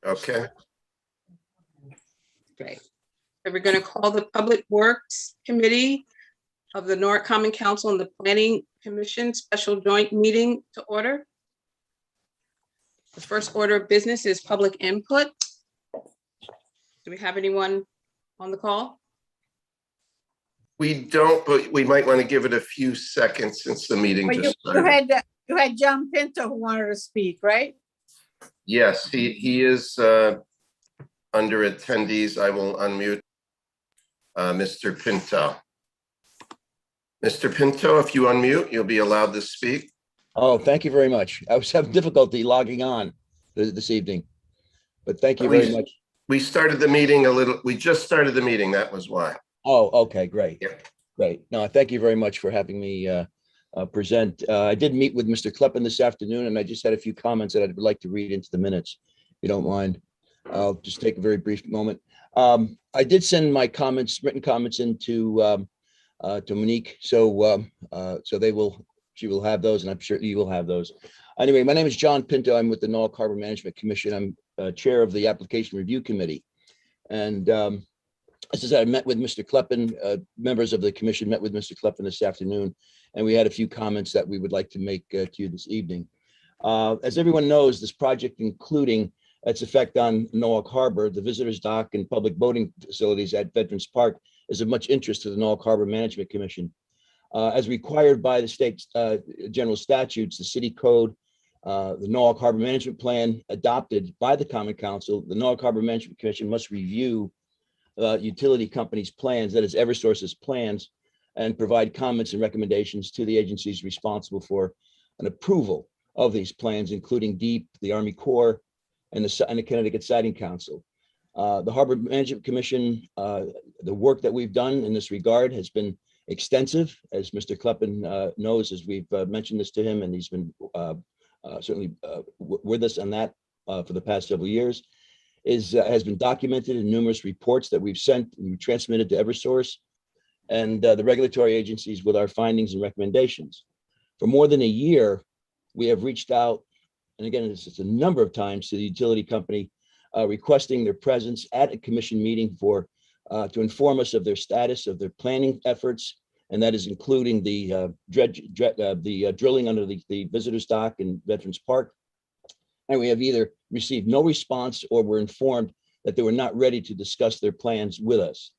Okay. Okay. So we're going to call the Public Works Committee of the North Common Council and the Planning Commission special joint meeting to order. The first order of business is public input. Do we have anyone on the call? We don't, but we might want to give it a few seconds since the meeting But just you started. had John Pinto who wanted to speak, right? Yes, he is under attendees. I will unmute Mr. Pinto. Mr. Pinto, if you unmute, you'll be allowed to speak. Oh, thank you very much. I was having difficulty logging on this evening, but thank you very much. We started the meeting we just started the meeting. That was why. Oh, okay, great. Yep. Great. No, thank you very much for having me present. I did meet with Mr. Kleppen this afternoon, and I just had a few comments that I'd like to read into the minutes, if you don't mind. I'll just take a very brief moment. I did send my comments, written comments into to Monique, so she will have those, and I'm sure you will have those. Anyway, my name is John Pinto. I'm with the Norwalk Harbor Management Commission. I'm chair of the Application Review Committee. And as I said, I met with Mr. Kleppen, members of the commission met with Mr. Kleppen this afternoon, and we had a few comments that we would like to make to you this evening. As everyone knows, this project, including its effect on Norwalk Harbor, the visitors dock, and public boating facilities at Veterans Park, is of much interest to the Norwalk Harbor Management Commission. As required by the state general statutes, the city code, the Norwalk Harbor Management Plan adopted by the Common Council, the Norwalk Harbor Management Commission must review utility companies' plans, that is Eversource's plans, and provide comments and recommendations to the agencies responsible for an approval of these plans, including DEEP, the Army Corps, and the Connecticut Siting Council. The Harbor Management Commission, the work that we've done in this regard has been extensive, as Mr. Kleppen knows, as we've mentioned this to him, and he's been certainly with us on that for the past several years, has been documented in numerous reports that we've sent and we transmitted to Eversource and the regulatory agencies with our findings and recommendations. For more than a year, we have reached out, and again, it's a number of times, to the utility company requesting their presence at a commission meeting to inform us of their status of their planning efforts, and that is including the drilling under the visitors dock in Veterans Park. And we have either received no response or were informed that they were not ready to discuss their plans with us.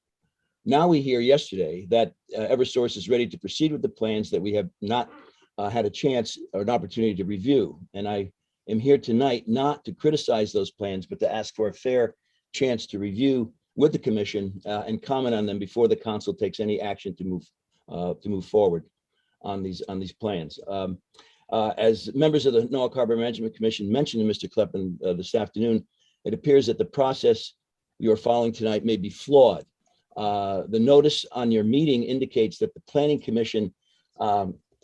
Now we hear yesterday that Eversource is ready to proceed with the plans that we have not had a chance or an opportunity to review. And I am here tonight not to criticize those plans, but to ask for a fair chance to review with the commission and comment on them before the council takes any action to move forward on these plans. As members of the Norwalk Harbor Management Commission mentioned to Mr. Kleppen this afternoon, it appears that the process you are following tonight may be flawed. The notice on your meeting indicates that the Planning Commission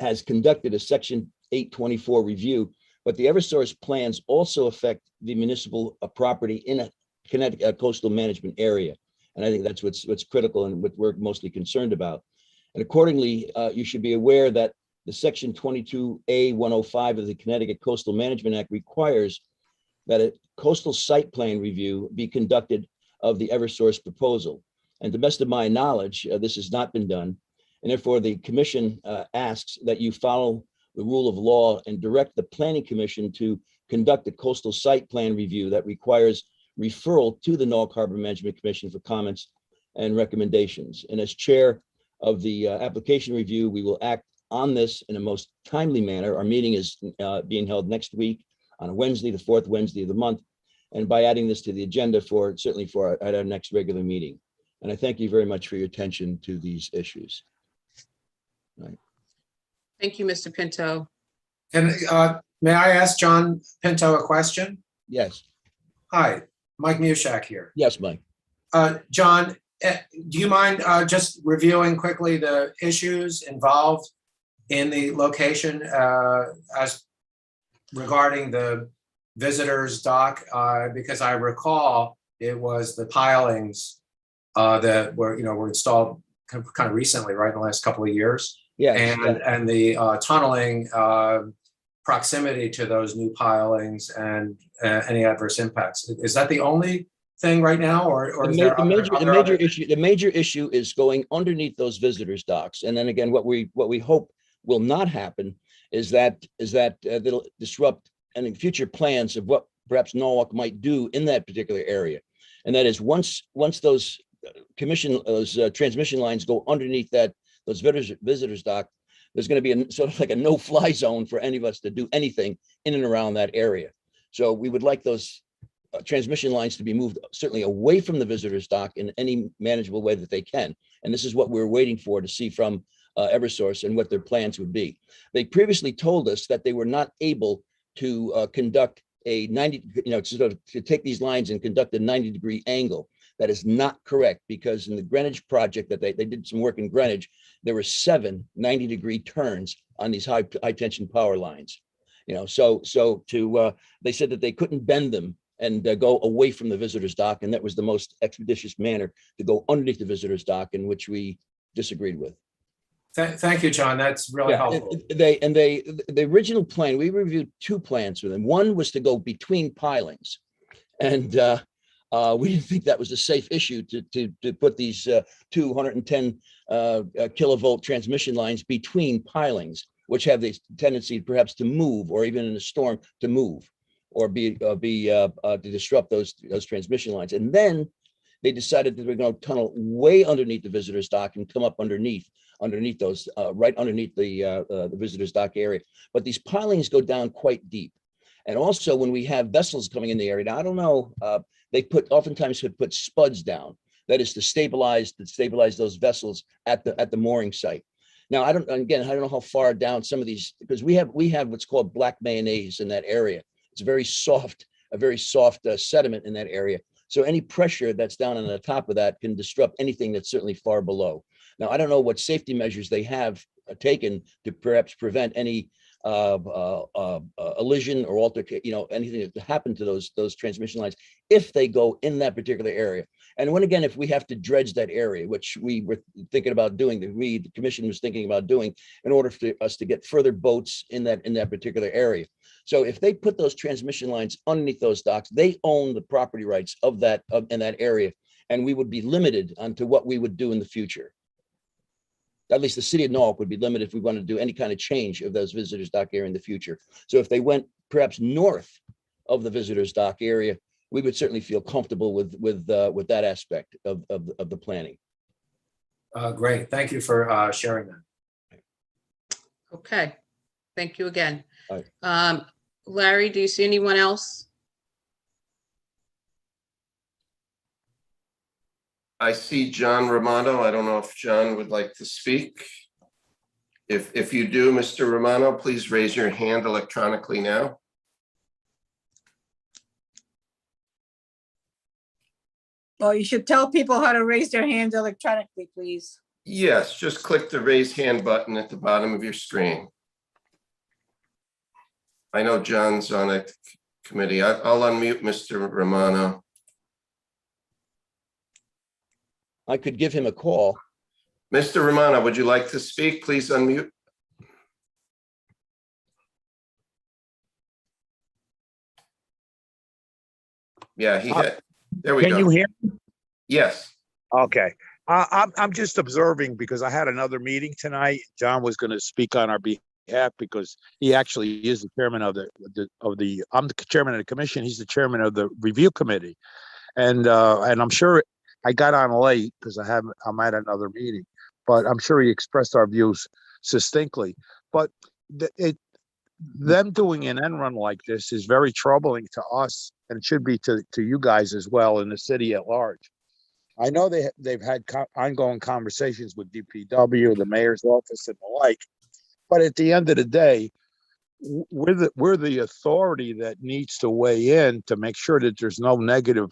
has conducted a Section 824 review, but the Eversource plans also affect the municipal property in a Connecticut coastal management area. And I think that's what's critical and what we're mostly concerned about. And accordingly, you should be aware that the Section 22A-105 of the Connecticut Coastal Management Act requires that a coastal site plan review be conducted of the Eversource proposal. And to the best of my knowledge, this has not been done. And therefore, the commission asks that you follow the rule of law and direct the Planning Commission to conduct a coastal site plan review that requires referral to the Norwalk Harbor Management Commission for comments and recommendations. And as chair of the application review, we will act on this in a most timely manner. Our meeting is being held next week on a Wednesday, the fourth Wednesday of the month, and by adding this to the agenda certainly for our next regular meeting. And I thank you very much for your attention to these issues. Right. Thank you, Mr. Pinto. And may I ask John Pinto a question? Yes. Hi, Mike Mushak here. Yes, Mike. John, do you mind just reviewing quickly the issues involved in the location as regarding the visitors dock? Because I recall it was the pilings that were installed kind of recently, right, in the last couple of years. Yes, and the tunneling proximity to those new pilings and any adverse impacts. Is that the only thing right now, or is there other? the major issue is going underneath those visitors docks. And then again, what we hope will not happen is that that'll disrupt any future plans of what perhaps Norwalk might do in that particular area. And that is once those transmission lines go underneath those visitors dock, there's going to be a sort of like a no-fly zone for any of us to do anything in and around that area. So we would like those transmission lines to be moved certainly away from the visitors dock in any manageable way that they can. And this is what we're waiting for to see from Eversource and what their plans would be. They previously told us that they were not able to conduct a 90, sort of to take these lines and conduct a 90-degree angle. That is not correct, because in the Greenwich project that they did some work in Greenwich, there were 7 90-degree turns on these high tension power lines. So they said that they couldn't bend them and go away from the visitors dock, and that was the most expeditious manner to go underneath the visitors dock, in which we disagreed with. Thank you, John. That's really helpful. The original plan, we reviewed 2 plans with them. One was to go between pilings, and we didn't think that was a safe issue to put these 210 kilovolt transmission lines between pilings, which have the tendency perhaps to move, or even in a storm to move, or to disrupt those transmission lines. And then they decided that they're going to tunnel way underneath the visitors dock and come up underneath those, right underneath the visitors dock area. But these pilings go down quite deep. And also when we have vessels coming in the area, now I don't know, they oftentimes put spuds down. That is to stabilize those vessels at the mooring site. Now I don't know how far down some of these, because we have what's called black mayonnaise in that area. It's a very soft sediment in that area. So any pressure that's down on the top of that can disrupt anything that's certainly far below. Now, I don't know what safety measures they have taken to perhaps prevent any elision or anything that could happen to those transmission lines if they go in that particular area. And again, if we have to dredge that area, which we were thinking about doing, the commission was thinking about doing, in order for us to get further boats in that particular area. So if they put those transmission lines underneath those docks, they own the property rights in that area, and we would be limited onto what we would do in the future. At least the city of Norwalk would be limited if we wanted to do any kind of change of those visitors dock area in the future. So if they went perhaps north of the visitors dock area, we would certainly feel comfortable with that aspect of the planning. Great. Thank you for sharing that. Okay, thank you again. All right. Larry, do you see anyone else? I see John Romano. I don't know if John would like to speak. If you do, Mr. Romano, please raise your hand electronically now. Well, you should tell people how to raise their hands electronically, please. Yes, just click the raise hand button at the bottom of your screen. I know John's on a committee. I'll unmute Mr. Romano. I could give him a call. Mr. Romano, would you like to speak? Please unmute. Yeah, there we go. Can you hear? Yes. Okay. I'm just observing because I had another meeting tonight. John was going to speak on our behalf because he actually is the chairman of I'm the chairman of the commission. He's the chairman of the review committee. And I'm sure I got on late because I'm at another meeting, but I'm sure he expressed our views succinctly. But them doing an end run like this is very troubling to us, and it should be to you guys as well in the city at large. I know they've had ongoing conversations with DPW, the mayor's office, and the like, but at the end of the day, we're the authority that needs to weigh in to make sure that there's no negative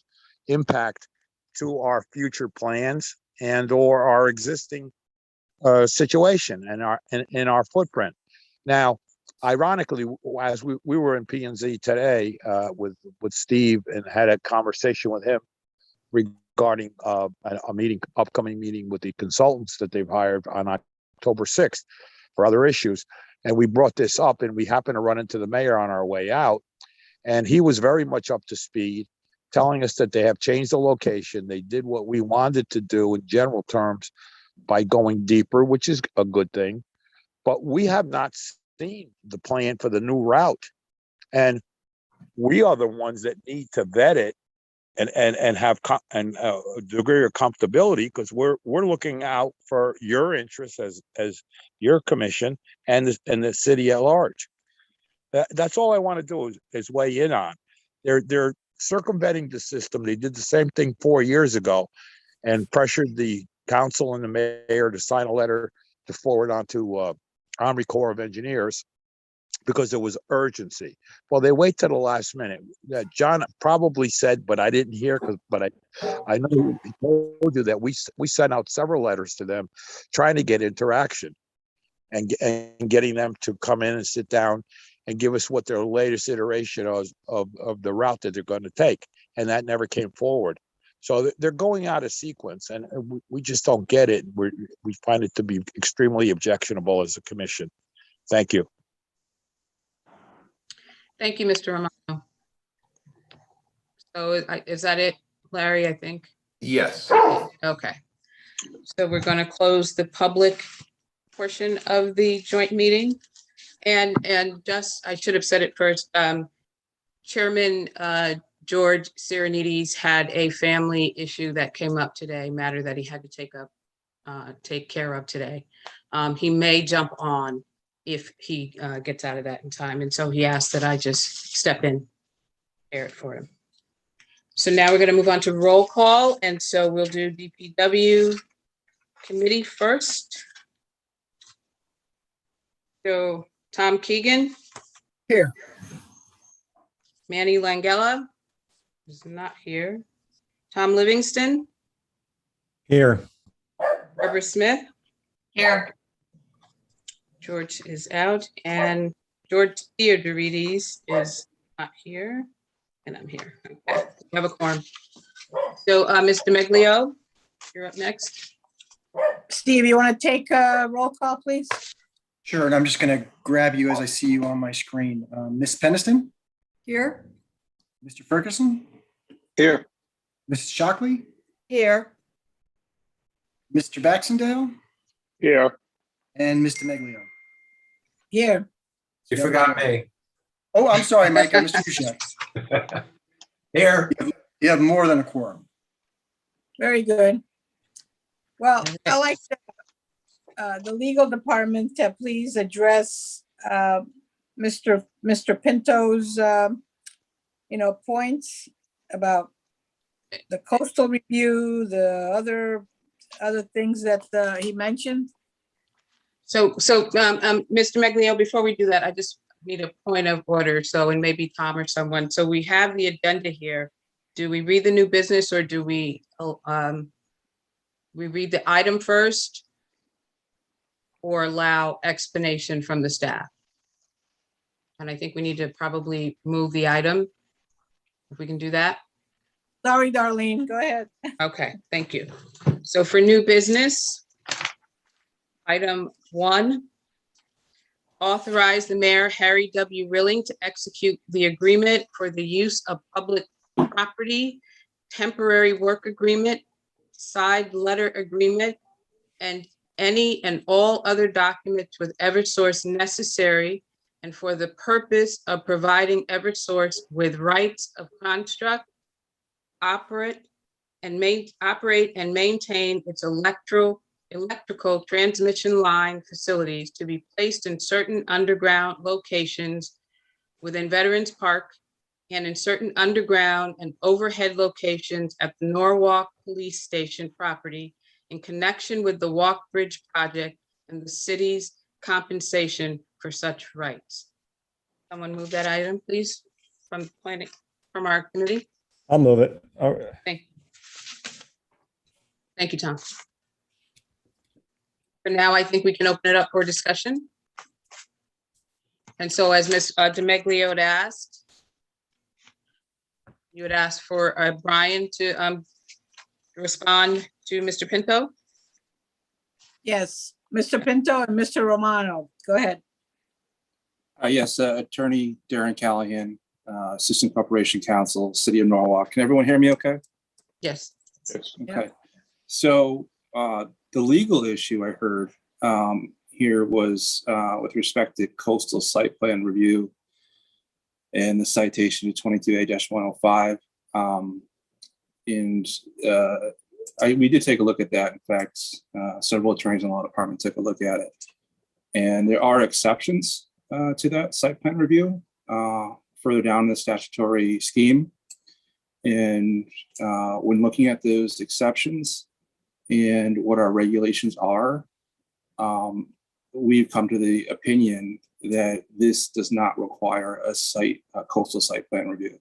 impact to our future plans and or our existing situation and in our footprint. Now, ironically, as we were in P&Z today with Steve and had a conversation with him regarding a upcoming meeting with the consultants that they've hired on October 6th. for other issues. And we brought this up, and we happened to run into the mayor on our way out. And he was very much up to speed, telling us that they have changed the location. They did what we wanted to do in general terms by going deeper, which is a good thing. But we have not seen the plan for the new route. And we are the ones that need to vet it and have a degree of comfortability, because we're looking out for your interests as your commission and the city at large. That's all I want to do is weigh in on. They're circumventing the system. They did the same thing 4 years ago and pressured the council and the mayor to sign a letter to forward on to Army Corps of Engineers because there was urgency. Well, they wait to the last minute. John probably said, but I didn't hear, but I know he told you that we sent out several letters to them trying to get interaction and getting them to come in and sit down and give us what their latest iteration of the route that they're going to take. And that never came forward. So they're going out of sequence, and we just don't get it. We find it to be extremely objectionable as a commission. Thank you. Thank you, Mr. Romano. So is that it, Larry, I think? Yes. Okay. So we're going to close the public portion of the joint meeting. And just, I should have said it first, Chairman George Sirenides had a family issue that came up today, matter that he had to take care of today. He may jump on if he gets out of that in time. And so he asked that I just step in, air it for him. So now we're going to move on to roll call. And so we'll do DPW committee first. So Tom Keegan. Here. Manny Langella is not here. Tom Livingston. Here. Barbara Smith. Here. George is out, and George Theodorides is not here, and I'm here. Okay, we have a quorum. So, Mr. Meglio, you're up next. Steve, you want to take a roll call, please? Sure, and I'm just going to grab you as I see you on my screen. Ms. Peniston, Here. Mr. Ferguson, Here. Mrs. Shockley, Here. Mr. Baxendale, Here. and Mr. Meglio. Here. You forgot me. Oh, I'm sorry, Mike, I missed you, Chef. Here. You have more than a quorum. Very good. Well, I like the legal department to please address Mr. Pinto's points about the coastal review, the other things that he mentioned. So, Mr. Meglio, before we do that, I just need a point of order. So, and maybe Tom or someone. So we have the agenda here. Do we read the new business, or do we read the item first, or allow explanation from the staff? And I think we need to probably move the item, if we can do that. Sorry, Darlene, go ahead. Okay, thank you. So for new business, item 1, authorize the mayor, Harry W. Rilling, to execute the agreement for the use of public property, temporary work agreement, side letter agreement, and any and all other documents with Eversource necessary, and for the purpose of providing Eversource with rights of construct, operate and maintain its electrical transmission line facilities to be placed in certain underground locations within Veterans Park and in certain underground and overhead locations at the Norwalk Police Station property in connection with the Walk Bridge project and the city's compensation for such rights. Someone move that item, please, from planning, from our committee. I'll move it. All right. Thank you, Tom. For now, I think we can open it up for discussion. And so as Ms. DeMeglio had asked, you would ask for Brian to respond to Mr. Pinto? Yes, Mr. Pinto and Mr. Romano. Go ahead. Yes, Attorney Darren Callahan, Assistant Corporation Counsel, City of Norwalk. Can everyone hear me okay? Yes. Yes. Okay. So the legal issue I heard here was with respect to coastal site plan review and the citation to 22A-105. We did take a look at that. In fact, several attorneys in the law department took a look at it. And there are exceptions to that site plan review further down the statutory scheme. And when looking at those exceptions and what our regulations are, we've come to the opinion that this does not require a coastal site plan review.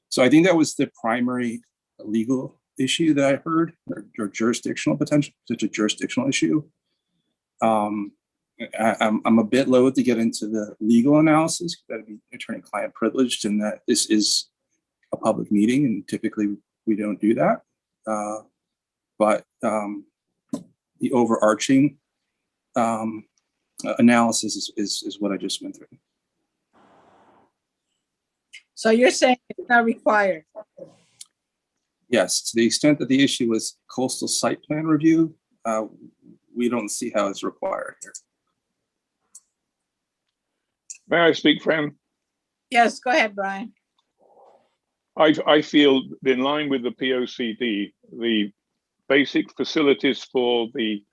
So I think that was the primary legal issue that I heard, or jurisdictional potential, such a jurisdictional issue. I'm a bit loath to get into the legal analysis. That'd be attorney-client privileged, and that this is a public meeting, and typically we don't do that. But the overarching analysis is what I just went through. So you're saying it's not required? Yes, to the extent that the issue was coastal site plan review, we don't see how it's required here. May I speak, Fran? Yes, go ahead, Brian. I feel in line with the POCD, the basic facilities for the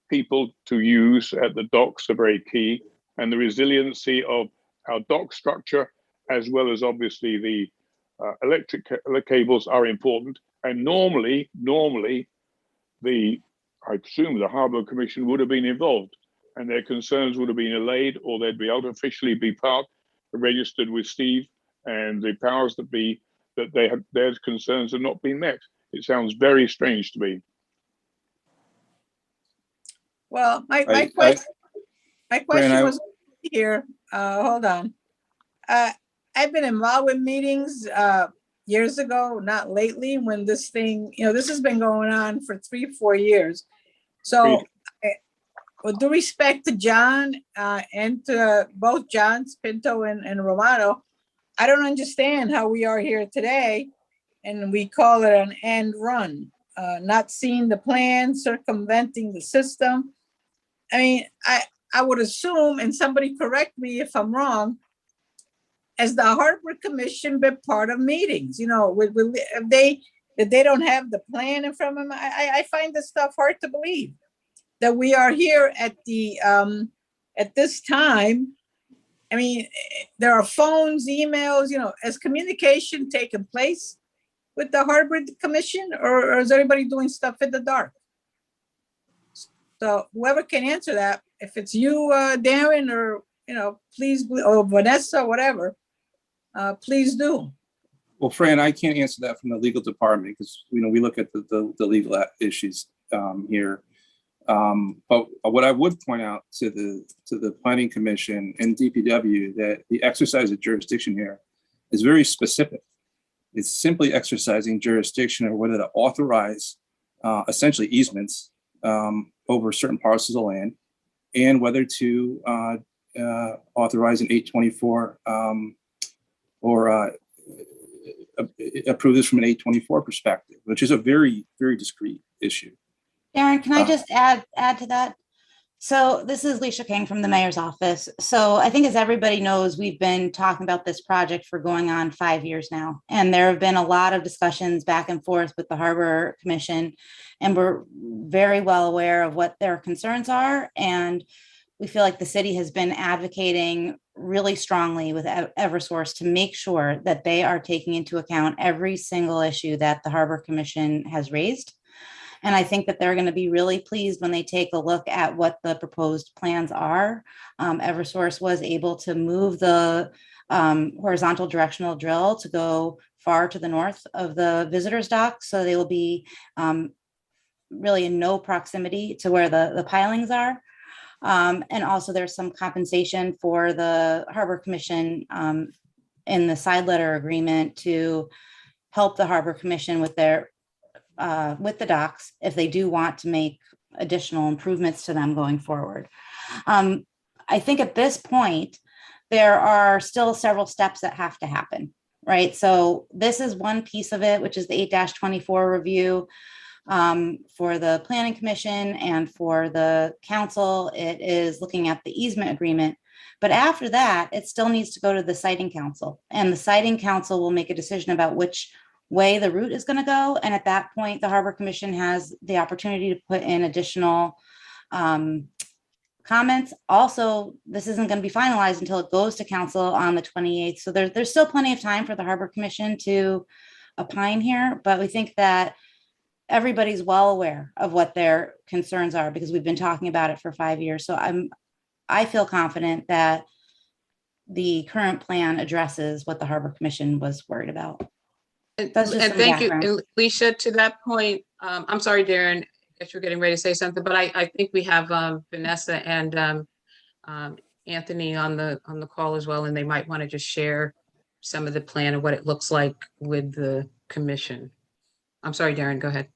people to use at the docks are very key, and the resiliency of our dock structure, as well as obviously the electric cables, are important. And normally, I presume the Harbour Commission would have been involved, and their concerns would have been allayed, or they'd be artificially be registered with Steve and the powers that be, that their concerns have not been met. It sounds very strange to me. Well, my Brand, question was here. Hold on. I've been involved with meetings years ago, not lately, when this thing, this has been going on for 3-4 years. So with due respect to John and to both Johns, Pinto and Romano, I don't understand how we are here today and we call it an end run, not seeing the plan, circumventing the system. I mean, I would assume, and somebody correct me if I'm wrong, as the Harbor Commission been part of meetings, if they don't have the plan in front of them. I find this stuff hard to believe that we are here at this time. I mean, there are phones, emails, has communication taken place with the Harbor Commission, or is everybody doing stuff in the dark? So whoever can answer that, if it's you, Darren, or, please, or Vanessa, whatever, please do. Well, Fran, I can't answer that from the legal department because, we look at the legal issues here. But what I would point out to the Planning Commission and DPW, that the exercise of jurisdiction here is very specific. It's simply exercising jurisdiction or whether to authorize essentially easements over certain parcels of land, and whether to authorize an 824 or approve this from an 824 perspective, which is a very, very discrete issue. Darren, can I just add to that? So this is Leisha King from the mayor's office. So I think, as everybody knows, we've been talking about this project for going on 5 years now. And there have been a lot of discussions back and forth with the Harbor Commission, and we're very well aware of what their concerns are. And we feel like the city has been advocating really strongly with Eversource to make sure that they are taking into account every single issue that the Harbor Commission has raised. And I think that they're going to be really pleased when they take a look at what the proposed plans are. Eversource was able to move the horizontal directional drill to go far to the north of the visitors dock. So they will be really in no proximity to where the pilings are. And also there's some compensation for the Harbor Commission in the side letter agreement to help the Harbor Commission with their with the docks if they do want to make additional improvements to them going forward. I think at this point, there are still several steps that have to happen, right? So this is one piece of it, which is the 8-24 review for the Planning Commission and for the council. It is looking at the easement agreement. But after that, it still needs to go to the siting council, and the siting council will make a decision about which way the route is going to go. And at that point, the Harbor Commission has the opportunity to put in additional comments. Also, this isn't going to be finalized until it goes to council on the 28th. So there's still plenty of time for the Harbor Commission to opine here, but we think that everybody's well aware of what their concerns are because we've been talking about it for 5 years. So I feel confident that the current plan addresses what the Harbor Commission was worried about. That's just And some thank background. you, Alicia, to that point. I'm sorry, Darren, I guess you're getting ready to say something, but I think we have Vanessa and Anthony on the call as well, and they might want to just share some of the plan of what it looks like with the commission. I'm sorry, Darren, go ahead.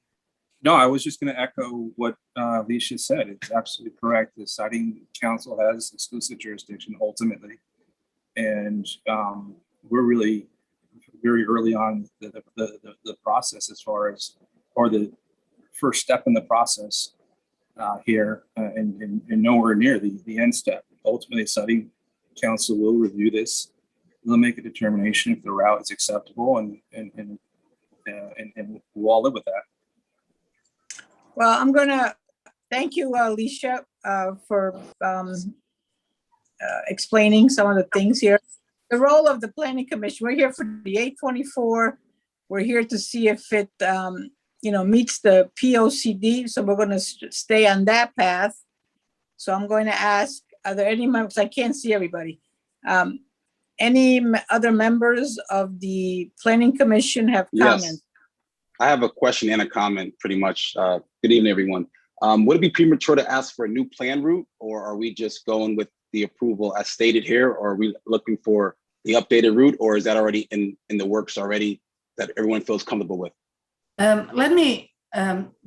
No, I was just going to echo what Alicia said. It's absolutely correct. The siting council has exclusive jurisdiction ultimately. And we're really very early on the process as far as, or the first step in the process here and nowhere near the end step. Ultimately, the siting council will review this. They'll make a determination if the route is acceptable and we'll all live with that. Well, I'm gonna thank you, Alicia, for explaining some of the things here. The role of the Planning Commission, we're here for the 824. We're here to see if it, meets the POCD. So we're gonna stay on that path. So I'm going to ask, are there any members? I can't see everybody. Any other members of the Planning Commission have comments? Yes, I have a question and a comment pretty much. Good evening, everyone. Would it be premature to ask for a new plan route, or are we just going with the approval as stated here, or are we looking for the updated route, or is that already in the works already that everyone feels comfortable with? Let me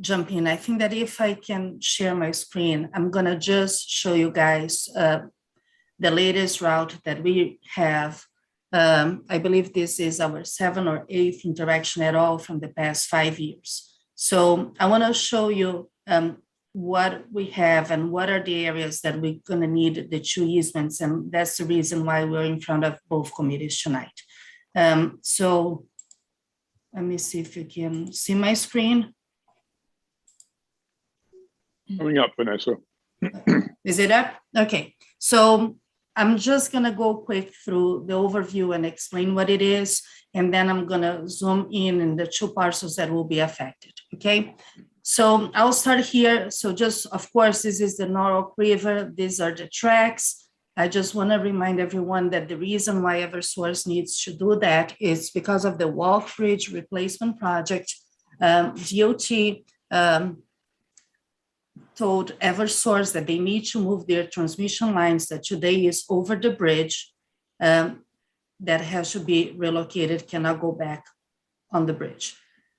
jump in. I think that if I can share my screen, I'm gonna just show you guys the latest route that we have. I believe this is our 7th or 8th interaction at all from the past 5 years. So I want to show you what we have and what are the areas that we're going to need the 2 easements. And that's the reason why we're in front of both committees tonight. So let me see if you can see my screen. Coming up, Vanessa. Is it up? Okay. So I'm just going to go quick through the overview and explain what it is, and then I'm going to zoom in the 2 parcels that will be affected, okay? So I'll start here. So just, of course, this is the Norwalk River. These are the tracks. I just want to remind everyone that the reason why Eversource needs to do that is because of the Walk Bridge replacement project. DOT told Eversource that they need to move their transmission lines that today is over the bridge that has to be relocated, cannot go back on the bridge.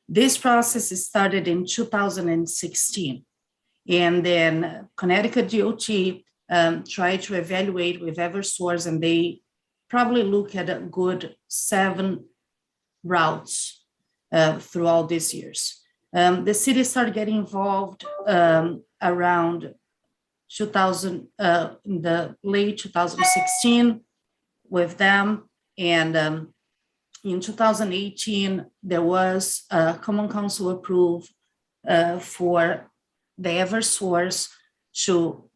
This process started in 2016. And then Connecticut DOT tried to evaluate with Eversource, and they probably look at a good 7 routes throughout these years. The city started getting involved around 2000, in the late 2016 with them. And in 2018, there was a common council approved for the Eversource to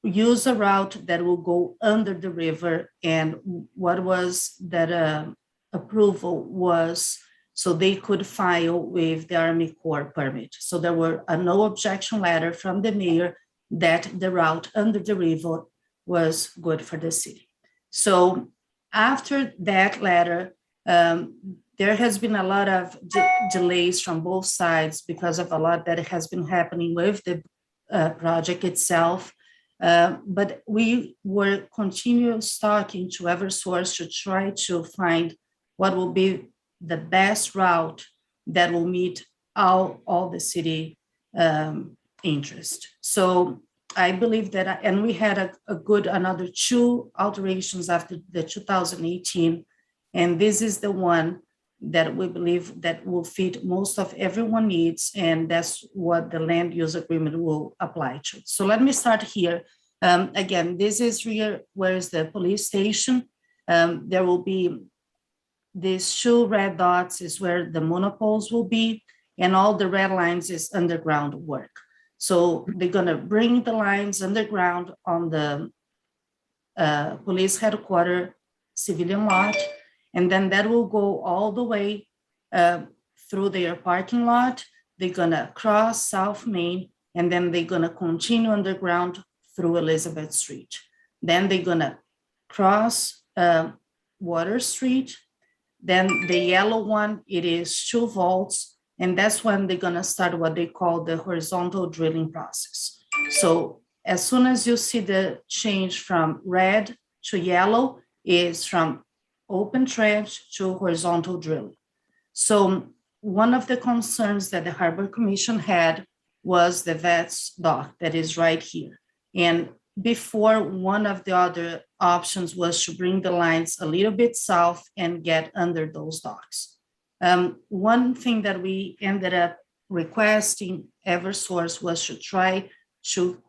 use a route that will go under the river. And what was that approval was so they could file with the Army Corps permit. So there were a no objection letter from the mayor that the route under the river was good for the city. So after that letter, there has been a lot of delays from both sides because of a lot that has been happening with the project itself. But we were continuous talking to Eversource to try to find what will be the best route that will meet all the city interest. So I believe that, and we had a good another 2 alterations after the 2018, and this is the one that we believe that will fit most of everyone needs, and that's what the land use agreement will apply to. So let me start here. Again, this is here, where is the police station? There will be these 2 red dots is where the monopoles will be, and all the red lines is underground work. So they're gonna bring the lines underground on the police headquarters civilian lot, and then that will go all the way through their parking lot. They're gonna cross South Main, and then they're gonna continue underground through Elizabeth Street. Then they're gonna cross Water Street. Then the yellow one, it is 2 volts, and that's when they're gonna start what they call the horizontal drilling process. So as soon as you see the change from red to yellow, is from open trench to horizontal drilling. So one of the concerns that the Harbor Commission had was the VETS dock that is right here. And before, one of the other options was to bring the lines a little bit south and get under those docks. One thing that we ended up requesting Eversource was to try to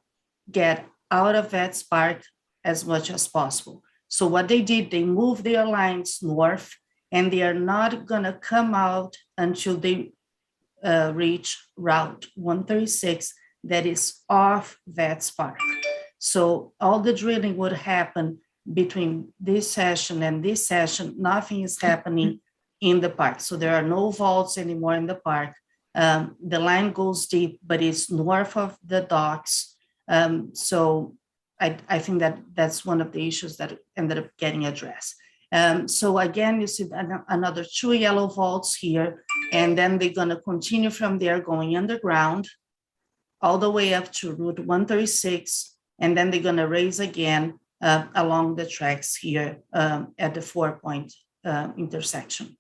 get out of VETS Park as much as possible. So what they did, they moved their lines north, and they are not gonna come out until they reach Route 136 that is off VETS Park. So all the drilling would happen between this session and this session. Nothing is happening in the park. So there are no vaults anymore in the park. The line goes deep, but it's north of the docks. So I think that that's one of the issues that ended up getting addressed. So again, you see another 2 yellow vaults here, and then they're gonna continue from there going underground all the way up to Route 136, and then they're gonna raise again along the tracks here at the 4-point intersection.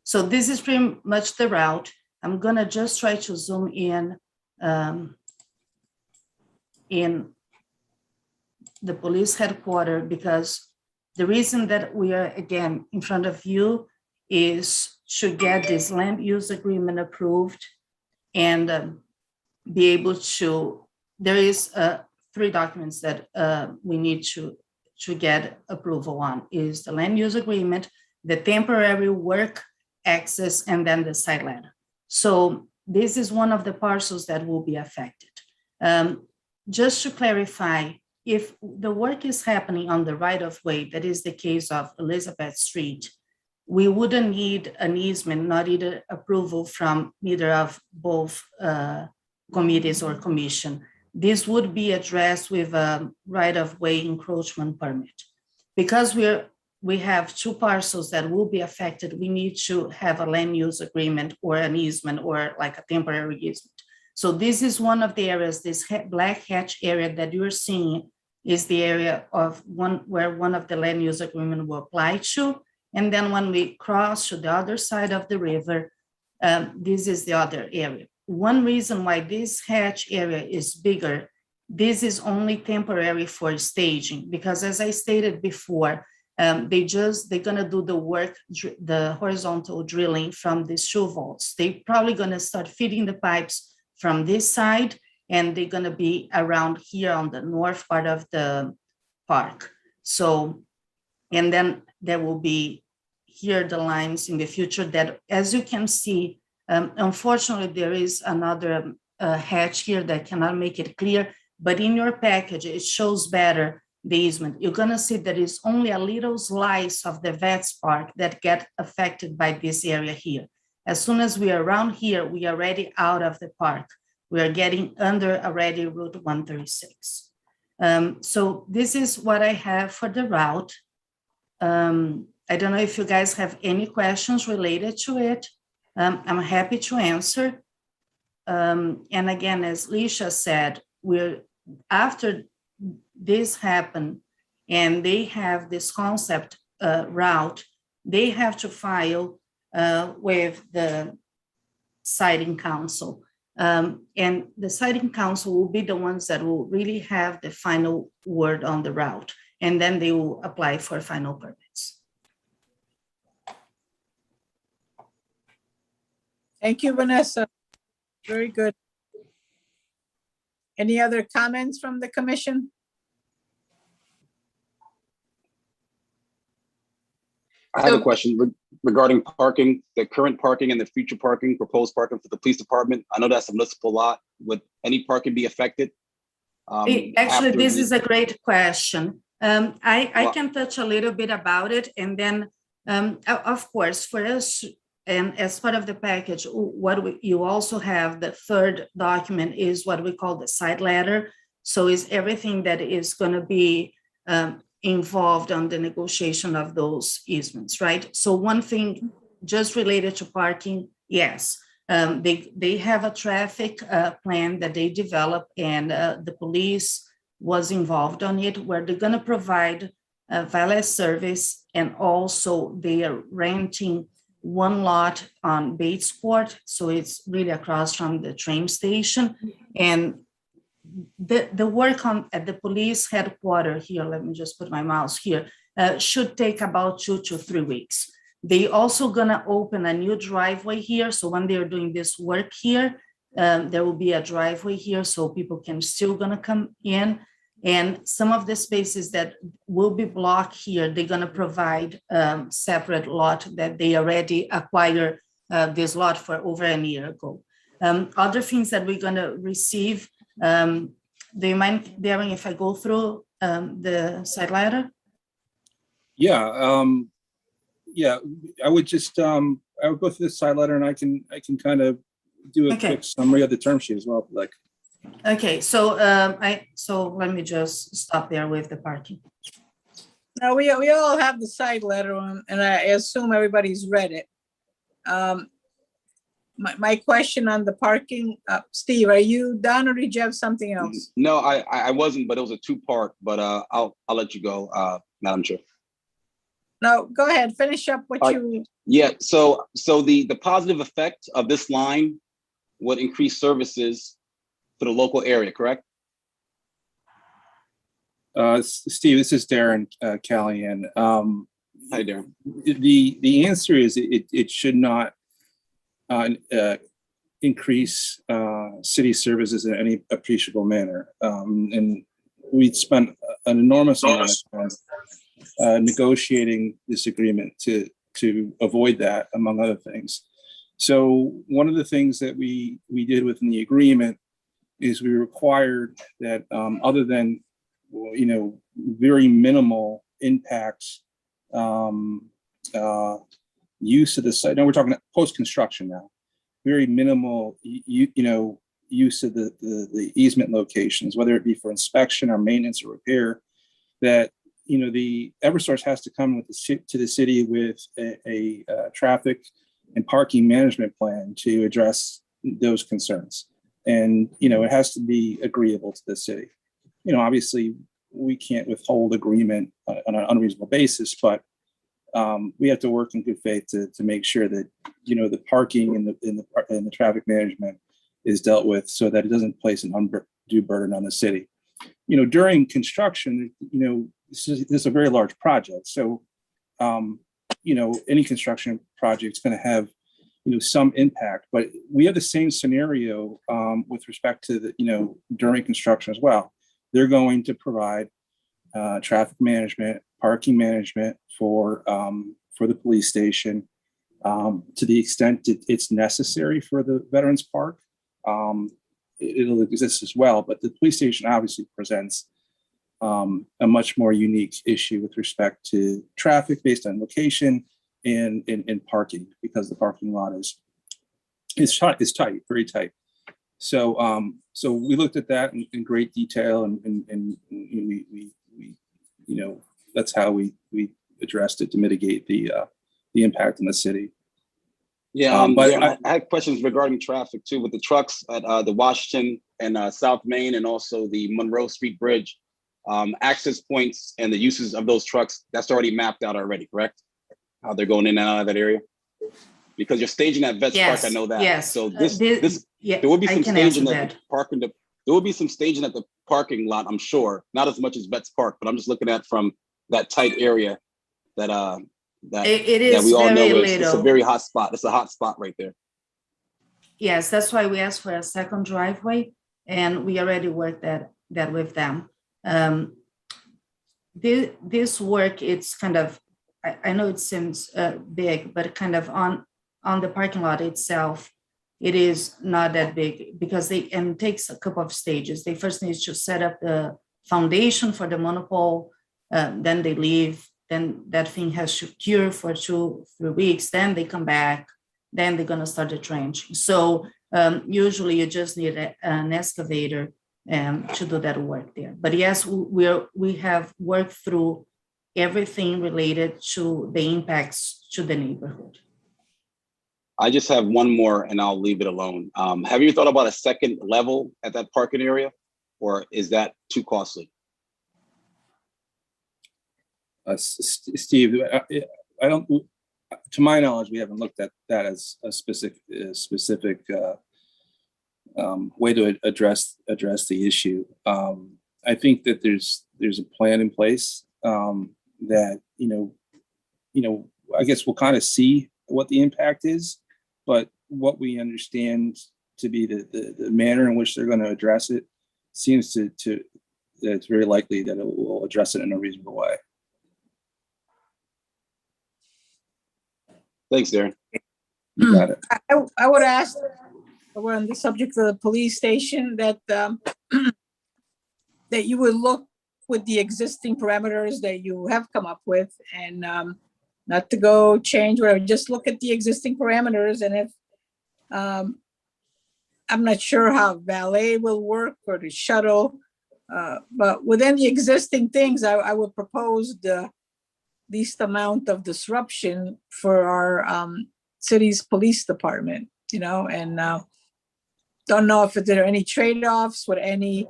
So this is pretty much the route. I'm gonna just try to zoom in the police headquarters, because the reason that we are again in front of you is to get this land use agreement approved and be able to, there is 3 documents that we need to get approval on, is the land use agreement, the temporary work access, and then the site letter. So this is one of the parcels that will be affected. Just to clarify, if the work is happening on the right of way, that is the case of Elizabeth Street, we wouldn't need an easement, not either approval from either of both committees or commission. This would be addressed with a right of way encroachment permit. Because we have 2 parcels that will be affected, we need to have a land use agreement or an easement or like a temporary easement. So this is one of the areas, this black hatch area that you're seeing is the area of where one of the land use agreement will apply to. And then when we cross to the other side of the river, this is the other area. One reason why this hatch area is bigger, this is only temporary for staging, because as I stated before, they're gonna do the work, the horizontal drilling from these 2 vaults. They're probably gonna start feeding the pipes from this side, and they're gonna be around here on the north part of the park. So, and then there will be here the lines in the future that, as you can see, unfortunately, there is another hatch here that cannot make it clear, but in your package, it shows better the easement. You're gonna see that it's only a little slice of the VETS Park that get affected by this area here. As soon as we are around here, we are already out of the park. We are getting under already Route 136. So this is what I have for the route. I don't know if you guys have any questions related to it. I'm happy to answer. And again, as Leisha said, after this happened and they have this concept route, they have to file with the siting council. And the siting council will be the ones that will really have the final word on the route, and then they will apply for final permits. Thank you, Vanessa. Very good. Any other comments from the commission? I have a So- question regarding parking, the current parking and the future parking, proposed parking for the police department. I know that's a municipal lot. Would any parking be affected? Actually, after this the- is a great question. I Well- can touch a little bit about it, and then, of course, for us, and as part of the package, you also have the third document is what we call the site letter. So is everything that is going to be involved on the negotiation of those easements, right? So one thing just related to parking, yes. They have a traffic plan that they developed, and the police was involved on it, where they're going to provide valet service, and also they are renting one lot on Bates Court, so it's really across from the train station. And the work at the police headquarters here, let me just put my mouse here, should take about 2 to 3 weeks. They also gonna open a new driveway here. So when they're doing this work here, there will be a driveway here so people can still gonna come in. And some of the spaces that will be blocked here, they're gonna provide separate lot that they already acquired this lot for over a year ago. Other things that we're gonna receive, do you mind, Darren, if I go through the site letter? Yeah, yeah, I would just, I would go through the side letter and I can kind of do a Okay. quick summary of the term sheet as well, like. Okay, so so let me just stop there with the parking. Now, we all have the side letter, and I assume everybody's read it. My question on the parking, Steve, are you done, or did you have something else? No, I wasn't, but it was a 2-part, but I'll let you go, Madam Chair. No, go ahead, finish up what All you, Yeah, so the positive effect of this line would increase services for the local area, correct? Steve, this is Darren Callahan. Hi, Darren. The answer is it should not increase city services in any appreciable manner. And we spent an enormous amount of time negotiating this agreement to avoid that, among other things. So one of the things that we did within the agreement is we required that other than, you know, very minimal impacts use of the site. Now we're talking post-construction now. Very minimal, you know, use of the easement locations, whether it be for inspection or maintenance or repair. That, you know, the Eversource has to come with to the city with a traffic and parking management plan to address those concerns. And, you know, it has to be agreeable to the city. You know, obviously we can't withhold agreement on an unreasonable basis, but we have to work in good faith to make sure that, you know, the parking and the traffic management is dealt with so that it doesn't place an undue burden on the city. You know, during construction, you know, this is a very large project. So, you know, any construction project is going to have, you know, some impact, but we have the same scenario with respect to the, you know, during construction as well. They're going to provide traffic management, parking management for the police station to the extent that it's necessary for the Veterans Park. It'll exist as well, but the police station obviously presents a much more unique issue with respect to traffic based on location and parking, because the parking lot is tight, very tight. So so we looked at that in great detail, and we you know, that's how we addressed it to mitigate the impact in the city. Yeah, but yeah, I had questions regarding traffic too, with the trucks at the Washington and South Main, and also the Monroe Street Bridge. Access points and the uses of those trucks, that's already mapped out already, correct? How they're going in and out of that area? Because you're staging at Vets Park, I know that. Yes. So this Yeah, There would be I some can answer staging at that. the parking. There will be some staging at the parking lot, I'm sure. Not as much as Vets Park, but I'm just looking at from that tight area that It that is we all know very is it's a little. very hot spot. It's a hot spot right there. Yes, that's why we asked for a second driveway, and we already worked that with them. This work, it's kind of, I know it seems big, but kind of on the parking lot itself, it is not that big because it takes a couple of stages. They first need to set up the foundation for the monopole, then they leave, then that thing has to cure for 2-3 weeks, then they come back, then they're gonna start the trenching. So usually you just need an excavator to do that work there. But yes, we have worked through everything related to the impacts to the neighborhood. I just have one more and I'll leave it alone. Have you thought about a second level at that parking area, or is that too costly? Steve, I don't, to my knowledge, we haven't looked at that as a specific way to address the issue. I think that there's a plan in place that, I guess we'll kind of see what the impact is, but what we understand to be the manner in which they're going to address it seems to that it's very likely that it will address it in a reasonable way. Thanks, Darren. You got it. I would ask, we're on the subject of the police station, that that you would look with the existing parameters that you have come up with, and not to go change whatever, just look at the existing parameters. And if I'm not sure how valet will work or the shuttle, but within the existing things, I would propose the least amount of disruption for our city's police department, and don't know if there are any trade-offs with any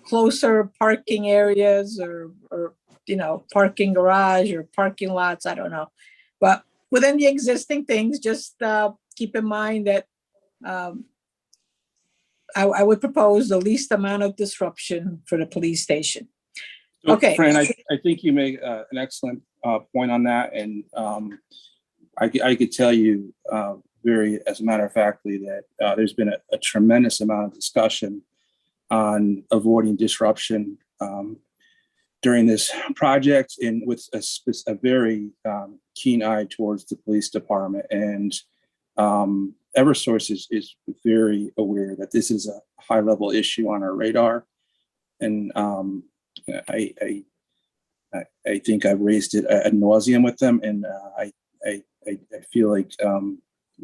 closer parking areas or parking garage or parking lots, I don't know. But within the existing things, just keep in mind that I would propose the least amount of disruption for the police station. So, Okay. Fran, I think you make an excellent point on that. And I could tell you as a matter of factly that there's been a tremendous amount of discussion on avoiding disruption during this project, and with a very keen eye towards the police department. And Eversource is very aware that this is a high level issue on our radar. And I think I've raised it ad nauseum with them, and I feel like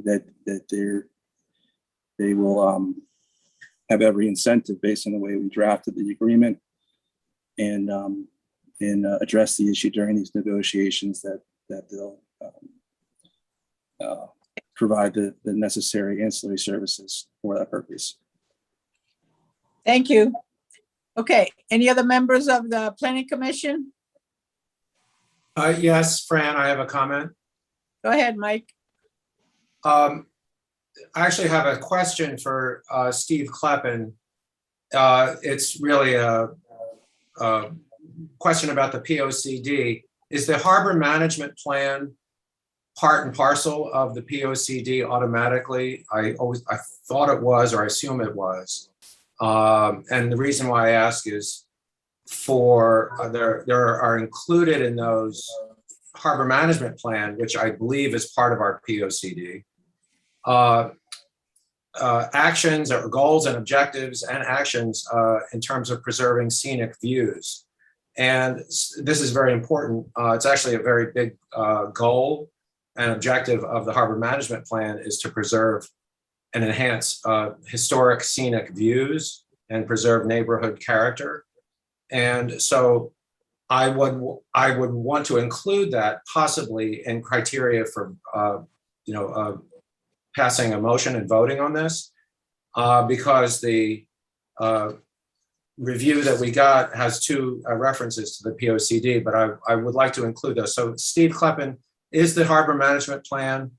that they will have every incentive, based on the way we drafted the agreement, and address the issue during these negotiations, that they'll provide the necessary ancillary services for that purpose. Thank you. Okay, any other members of the planning commission? Yes, Fran, I have a comment. Go ahead, Mike. I actually have a question for Steve Kleppen. It's really a question about the POCD. Is the harbor management plan part and parcel of the POCD automatically? I thought it was, or I assume it was. And the reason why I ask is there are included in those harbor management plan, which I believe is part of our POCD, actions or goals and objectives and actions in terms of preserving scenic views. And this is very important. It's actually a very big goal and objective of the harbor management plan, is to preserve and enhance historic scenic views and preserve neighborhood character. And so I would want to include that possibly in criteria for passing a motion and voting on this, because the review that we got has two references to the POCD, but I would like to include those. So Steve Kleppen, is the harbor management plan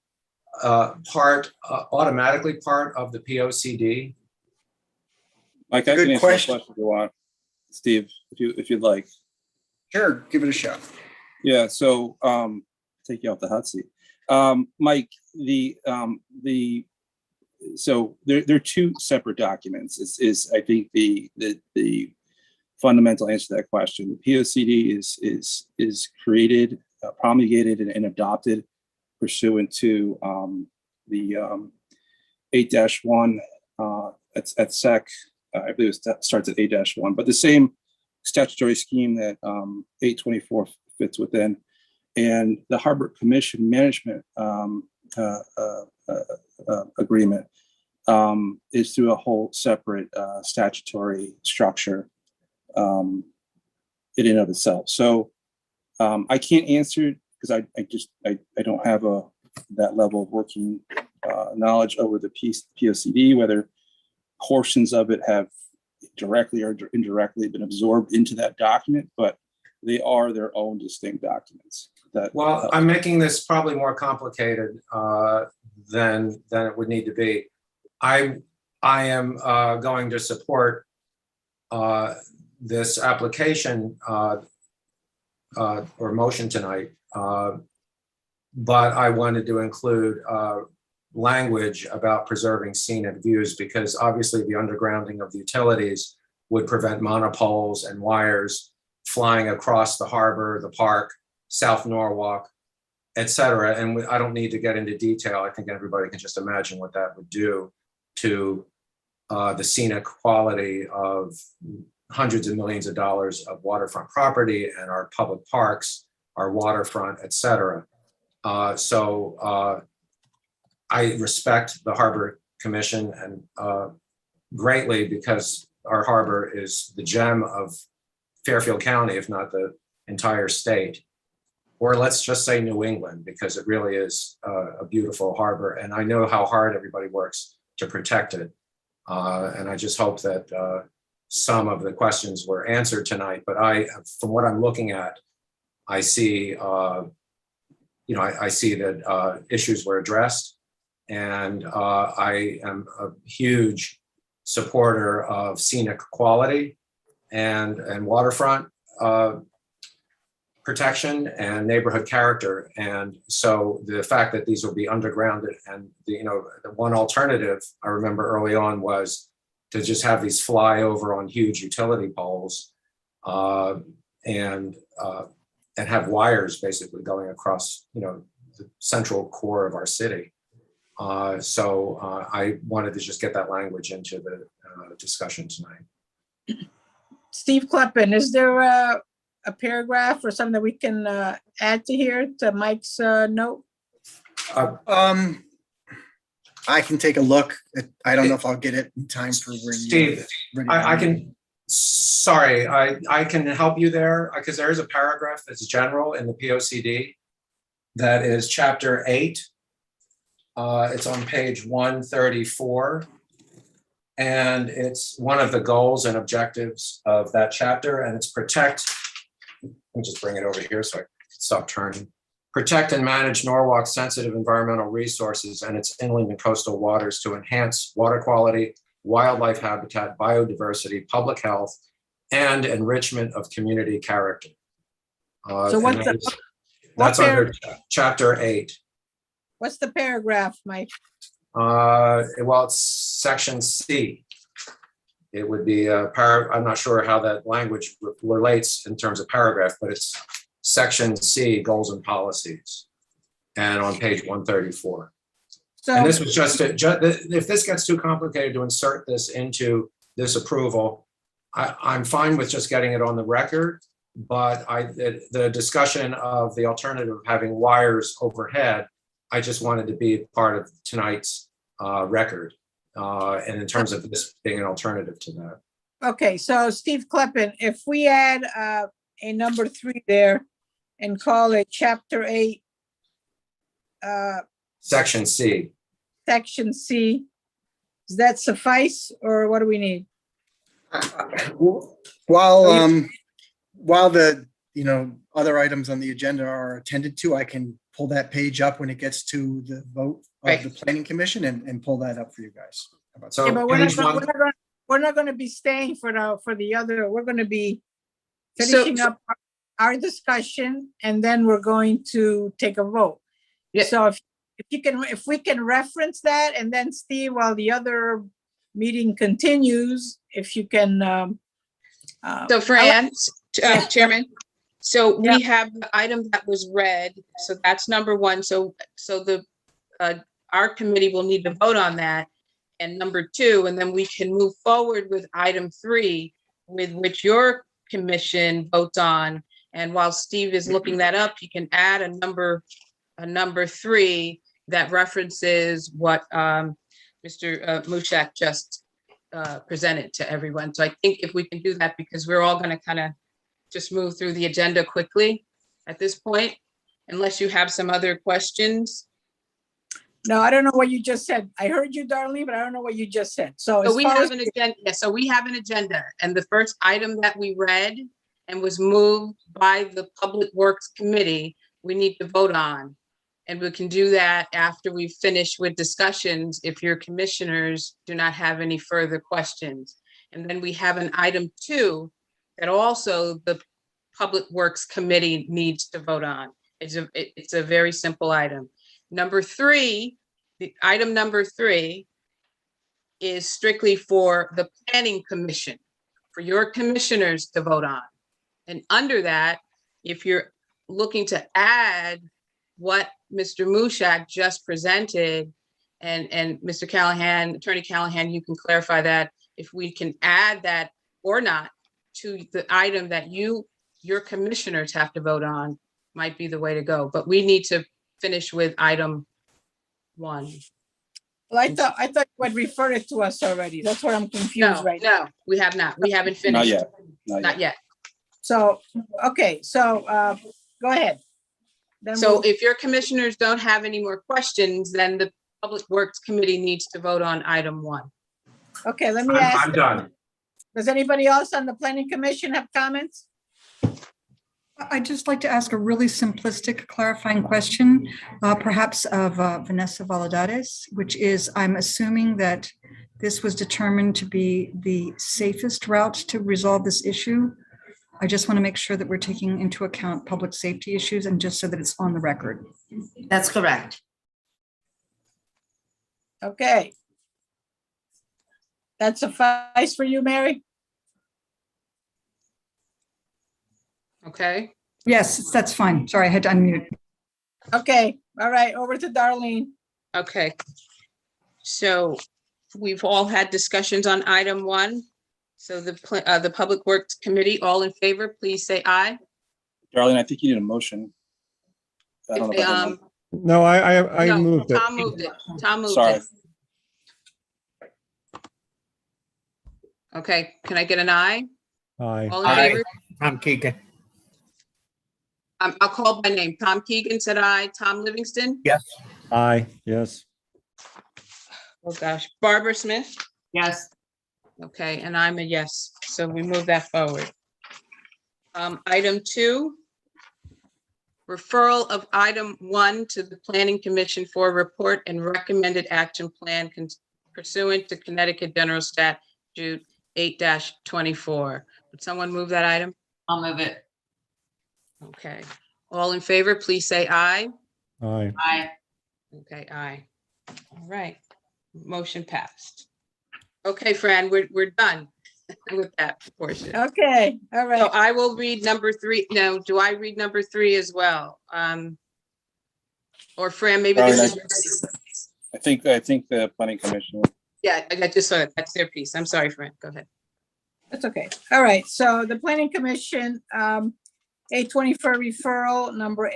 automatically part of the POCD? Mike, I Good can answer that question. question if you want, Steve, if you'd like. Sure, give it a shot. Yeah, so take you off the hot seat. Mike, so there are two separate documents. Is I think the fundamental answer to that question. The POCD is created, promulgated, and adopted pursuant to the 8-1 at SEC. I believe it starts at 8-1, but the same statutory scheme that 824 fits within. And the Harbor Commission Management Agreement is through a whole separate statutory structure in and of itself. So I can't answer because I don't have that level of working knowledge over the POCD, whether portions of it have directly or indirectly been absorbed into that document, but they are their own distinct documents. Well, I'm making this probably more complicated than it would need to be. I am going to support this application or motion tonight, but I wanted to include language about preserving scenic views, because obviously the undergrounding of the utilities would prevent monopoles and wires flying across the harbor, the park, South Norwalk, et cetera. And I don't need to get into detail. I think everybody can just imagine what that would do to the scenic quality of hundreds of millions of dollars of waterfront property and our public parks, our waterfront, et cetera. So I respect the Harbor Commission and greatly, because our harbor is the gem of Fairfield County, if not the entire state, or let's just say New England, because it really is a beautiful harbor. And I know how hard everybody works to protect it. And I just hope that some of the questions were answered tonight, but from what I'm looking at, I see, I see that issues were addressed. And I am a huge supporter of scenic quality and waterfront protection and neighborhood character. And so the fact that these will be undergrounded, and the one alternative I remember early on was to just have these fly over on huge utility poles and have wires basically going across the central core of our city. So I wanted to just get that language into the discussion tonight. Steve Kleppen, is there a paragraph or something that we can add to here to Mike's note? I can take a look. I don't know if I'll get it in time for where Steve, I can, sorry, I can help you there, because there is a paragraph that's general in the POCD that is chapter 8. It's on page 134. And it's one of the goals and objectives of that chapter, and it's protect. Let me just bring it over here so I can stop turning. Protect and manage Norwalk's sensitive environmental resources and its inland and coastal waters to enhance water quality, wildlife habitat, biodiversity, public health, and enrichment of community character. So what's that's under chapter 8. What's the paragraph, Mike? Well, it's section C. It would be I'm not sure how that language relates in terms of paragraph, but it's section C, goals and policies, and on page 134. So, and this was just if this gets too complicated to insert this into this approval, I'm fine with just getting it on the record. But the discussion of the alternative of having wires overhead, I just wanted to be part of tonight's record, and in terms of this being an alternative to that. okay, so Steve Kleppen, if we add a number 3 there and call it chapter 8, section C. section C, does that suffice, or what do we need? while the other items on the agenda are attended to, I can pull that page up when it gets to the vote of the planning commission and pull that up for you guys. How about that? So Yeah, but we're not, page gonna- one, we're not gonna be staying for the other, we're gonna be So- finishing up our discussion, and then we're going to take a vote. Yeah. So if we can reference that, and then Steve, while the other meeting continues, if you can. So Fran, Yeah. Chairman, so Yeah. we have the item that was read, so that's number one, so our committee will need to vote on that. And number two, and then we can move forward with item 3, with which your commission votes on. And while Steve is looking that up, you can add a number 3 that references what Mr. Mushak just presented to everyone. So I think if we can do that, because we're all gonna kind of just move through the agenda quickly at this point, unless you have some other questions. No, I don't know what you just said. I heard you, Darlene, but I don't know what you just said. So So as we far have as, an agenda, yeah, so we have an agenda, and the first item that we read and was moved by the Public Works Committee, we need to vote on. And we can do that after we finish with discussions, if your commissioners do not have any further questions. And then we have an item 2 that also the Public Works Committee needs to vote on. It's a very simple item. Number 3, the item number 3 is strictly for the Planning Commission, for your commissioners to vote on. And under that, if you're looking to add what Mr. Mushak just presented, and Mr. Callahan, Attorney Callahan, you can clarify that, if we can add that or not to the item that your commissioners have to vote on, might be the way to go. But we need to finish with item 1. well, I thought you had referred it to us already. That's where I'm confused No, right now. no, we have not. We haven't Not finished. yet. Not yet. Not yet. So, okay, so go ahead. Then So we'll- if your commissioners don't have any more questions, then the Public Works Committee needs to vote on item 1. Okay, let me I'm ask, done. does anybody else on the planning commission have comments? I'd just like to ask a really simplistic clarifying question, perhaps of Vanessa Valadares, which is, I'm assuming that this was determined to be the safest route to resolve this issue. I just want to make sure that we're taking into account public safety issues, and just so that it's on the record. That's correct. Okay. That suffice for you, Mary? Okay, Yes, that's fine. Sorry, I had to unmute. Okay, all right, over to Darlene. okay. So we've all had discussions on item 1. So the Public Works Committee, all in favor, please say aye. Darlene, I think you need a motion. I don't know if I did one. No, I No, moved it. Tom moved it. Tom moved Sorry. it. Okay, can I get an aye? Aye. All in Aye. favor? Tom Keegan. I'll call by name. Tom Keegan said aye. Tom Livingston? Aye, yes. Oh, gosh. Barbara Smith? Yes. Okay, and I'm a yes, so we move that forward. Item 2, referral of item 1 to the Planning Commission for report and recommended action plan pursuant to Connecticut General Statute 8-24. Would someone move that item? I'll move it. Okay, all in favor, please say aye. Aye. Aye. Okay, aye. All right, motion passed. Okay, Fran, we're done with that portion. Okay, all So right. I will read number 3. No, do I read number 3 as well? Or Fran, maybe this is, I think the planning commission. yeah, I just saw it. That's their piece. I'm sorry, Fran. Go ahead. That's okay. All right, so the planning commission, 824 referral, number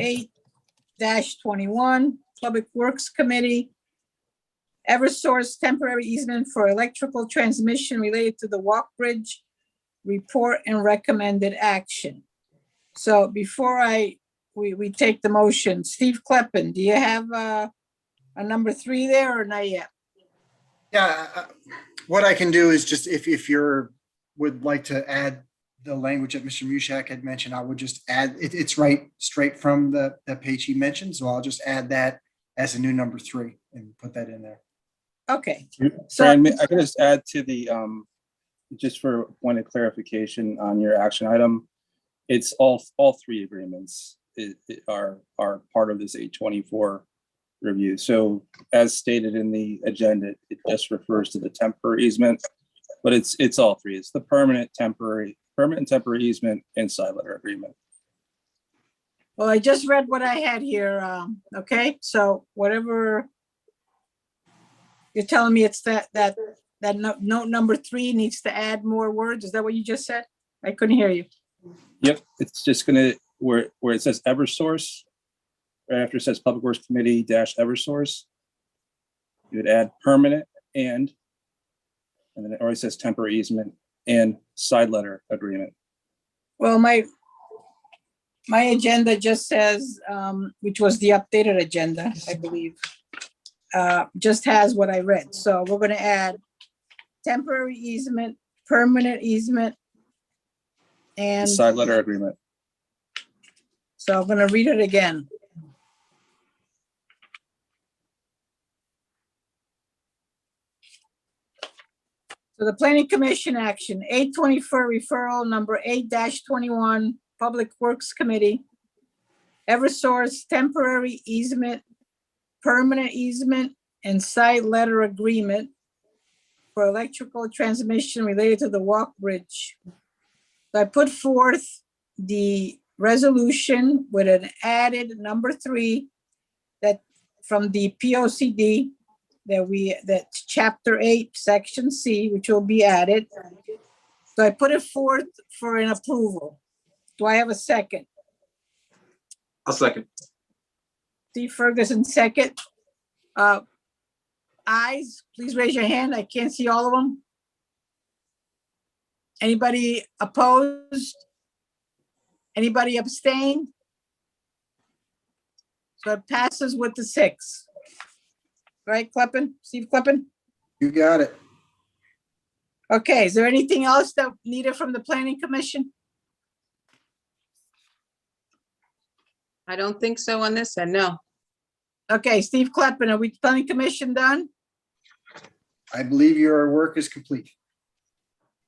8-21, Public Works Committee. Eversource temporary easement for electrical transmission related to the Walk Bridge report and recommended action. So before we take the motion, Steve Kleppen, do you have a number 3 there or not yet? Yeah, what I can do is just if you're would like to add the language that Mr. Mushak had mentioned, I would just add, it's right straight from the page he mentioned. So I'll just add that as a new number 3 and put that in there. Okay. So, Fran, I can just add to the, just for a point of clarification on your action item, it's all 3 agreements are part of this 824 review. So as stated in the agenda, it just refers to the temporary easement, but it's all 3. It's the permanent, temporary easement and side letter agreement. well, I just read what I had here. Okay, so whatever you're telling me, it's that note number 3 needs to add more words. Is that what you just said? I couldn't hear you. Yep, it's just gonna, where it says Eversource, right after it says Public Works Committee Eversource, you would add permanent and then it already says temporary easement and side letter agreement. Well, my agenda just says, which was the updated agenda, I believe, just has what I read. So we're gonna add temporary easement, permanent easement, and Side letter agreement. so I'm gonna read it again. So the Planning Commission action, 824 referral number 8-21, Public Works Committee. Eversource temporary easement, permanent easement, and side letter agreement for electrical transmission related to the walk bridge. So I put forth the resolution with an added number 3 that from the POCD that chapter 8, section C, which will be added. So I put it forth for an approval. Do I have a second? I'll second. Steve Ferguson, second. Ayes, please raise your hand. I can't see all of them. Anybody opposed? Anybody abstain? So it passes with the 6. Right, Kleppen, Steve Kleppen? You got it. Okay, is there anything else that needed from the Planning Commission? I don't think so on this end, no. Okay, Steve Kleppen, are we Planning Commission done? I believe your work is complete.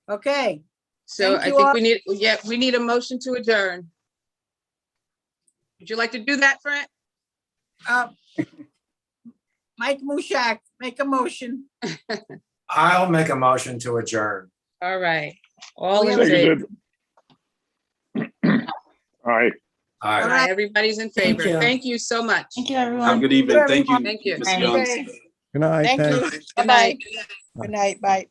Okay, So Thank I you think all. we need a motion to adjourn. Would you like to do that, Fran? uh, Mike Mushak, make a motion. I'll make a motion to adjourn. All right, all in Seconded. favor. All right. All All right. right, everybody's in favor. you. Thank you so much. Thank you, Have a everyone. good evening. Thank you. Thank you. Mr. Jones. Okay, Good night. thank thanks. you. Good night. Good night, bye.